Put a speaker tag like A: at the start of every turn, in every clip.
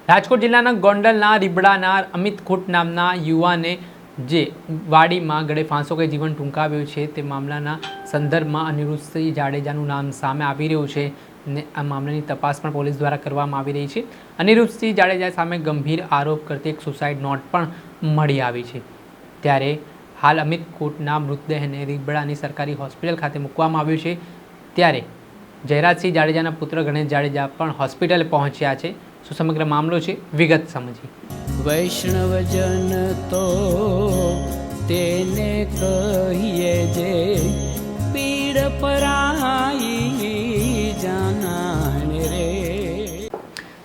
A: રાજકોટ જિલ્લાના ગોંડલના રીબડાના અમિત ખૂટ નામના યુવાને જે વાડીમાં ગળે ફાંસો કે જીવન ટૂંકાવ્યું છે તે મામલાના સંદર્ભમાં અનિરુદ્ધસિંહ જાડેજાનું નામ સામે આવી રહ્યું છે ને આ મામલાની તપાસ પણ પોલીસ દ્વારા કરવામાં આવી રહી છે। અનિરુદ્ધસિંહ જાડેજા સામે ગંભીર આરોપ કરતી એક સુસાઇડ નોટ પણ મળી આવી છે। ત્યારે હાલ અમિત ખૂટના મૃતદેહને રીબડાની સરકારી હોસ્પિટલ ખાતે મૂકવામાં આવ્યું છે। ત્યારે જયરાજસિંહ જાડેજાના પુત્ર ગણેશ જાડેજા પણ હોસ્પિટલે પહોંચ્યા છે। શું સમગ્ર મામલો છે, વિગત સમજી।
B: વૈષ્ણવજન તો તેને કહીએ જે પીડ પરાઈ જાનાને રે।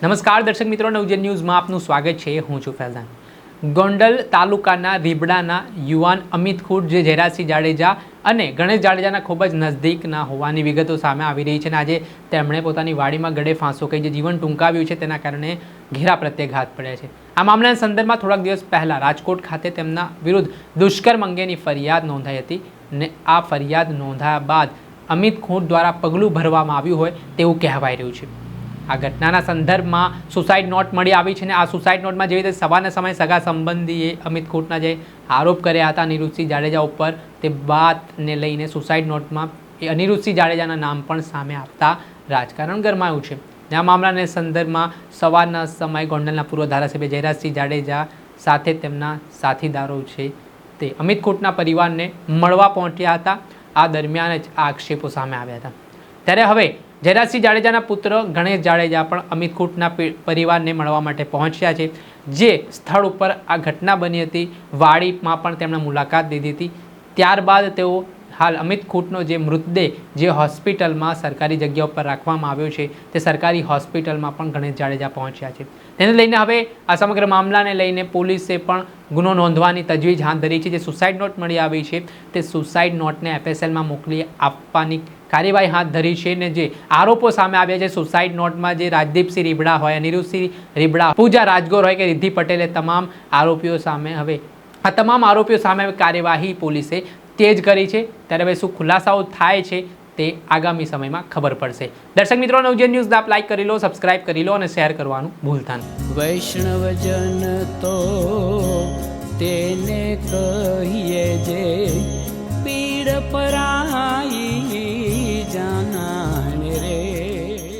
A: નમસ્કાર દર્શક મિત્રો, નવજીવન ન્યૂઝમાં આપનું સ્વાગત છે। હું છું ફૈઝાન। ગોંડલ તાલુકાના રીબડાના યુવાન અમિત ખૂટ જે જયરાજસિંહ જાડેજા અને ગણેશ જાડેજાના ખૂબ જ નજદીકના હોવાની વિગતો સામે આવી રહી છે અને આજે તેમણે પોતાની વાડીમાં ગળે ફાંસો કહી જે જીવન ટૂંકાવ્યું છે તેના કારણે ઘેરા પ્રત્યાઘાત પડ્યા છે। આ મામલાના સંદર્ભમાં થોડાક દિવસ પહેલાં રાજકોટ ખાતે તેમના વિરુદ્ધ દુષ્કર્મ અંગેની ફરિયાદ નોંધાઈ હતી અને આ ફરિયાદ નોંધાયા બાદ અમિત ખૂટ દ્વારા પગલું ભરવામાં આવ્યું હોય તેવું કહેવાઈ રહ્યું છે। આ ઘટનાના સંદર્ભમાં સુસાઇડ નોટ મળી આવી છે અને આ સુસાઇડ નોટમાં જેવી રીતે સવારના સમયે સગા સંબંધીએ અમિત ખૂટના જે આરોપ કર્યા હતા અનિરુદ્ધસિંહ જાડેજા ઉપર તે વાતને લઈને સુસાઇડ નોટમાં એ અનિરુદ્ધસિંહ જાડેજાના નામ પણ સામે આવતા રાજકારણ ગરમાયું છે। આ મામલાના સંદર્ભમાં સવારના સમયે ગોંડલના પૂર્વ ધારાસભ્ય જયરાજસિંહ જાડેજા સાથે તેમના સાથીદારો છે તે અમિત ખૂટના પરિવારને મળવા પહોંચ્યા હતા। આ દરમિયાન જ આ આક્ષેપો સામે આવ્યા હતા। ત્યારે હવે જયરાજસિંહ જાડેજાના પુત્ર ગણેશ જાડેજા પણ અમિત ખૂટના પરિવારને મળવા માટે પહોંચ્યા છે। જે સ્થળ ઉપર આ ઘટના બની હતી વાડીમાં પણ તેમણે મુલાકાત લીધી હતી। ત્યારબાદ તેઓ હાલ અમિત ખૂટનો જે મૃતદેહ જે હોસ્પિટલમાં સરકારી જગ્યા ઉપર રાખવામાં આવ્યો છે તે સરકારી હોસ્પિટલમાં પણ ગણેશ જાડેજા પહોંચ્યા છે। તેને લઈને હવે આ સમગ્ર મામલાને લઈને પોલીસે પણ ગુનો નોંધવાની તજવીજ હાથ ધરી છે। જે સુસાઇડ નોટ મળી આવી છે તે સુસાઇડ નોટને FSLમાં મોકલી આપવાની કાર્યવાહી હાથ ધરી છે અને જે આરોપો સામે આવ્યા છે સુસાઇડ નોટમાં જે રાજદીપસિંહ રીબડા હોય, અનિરુદ્ધસિંહ રીબડા, પૂજા રાજગોર હોય કે રિદ્ધિ પટેલે તમામ આરોપીઓ સામે હવે આ તમામ આરોપીઓ સામે કાર્યવાહી પોલીસે તેજ કરી છે। ત્યારે હવે શું ખુલાસાઓ થાય છે તે આગામી સમયમાં ખબર પડશે। દર્શક મિત્રો, નવજીવન ન્યૂઝ આપ લાઈક કરી લો, સબસ્ક્રાઇબ કરી લો અને શેર કરવાનું ભૂલતા નહીં।
B: વૈષ્ણવજન તો તેને કહીએ જે પીડ પરાઈ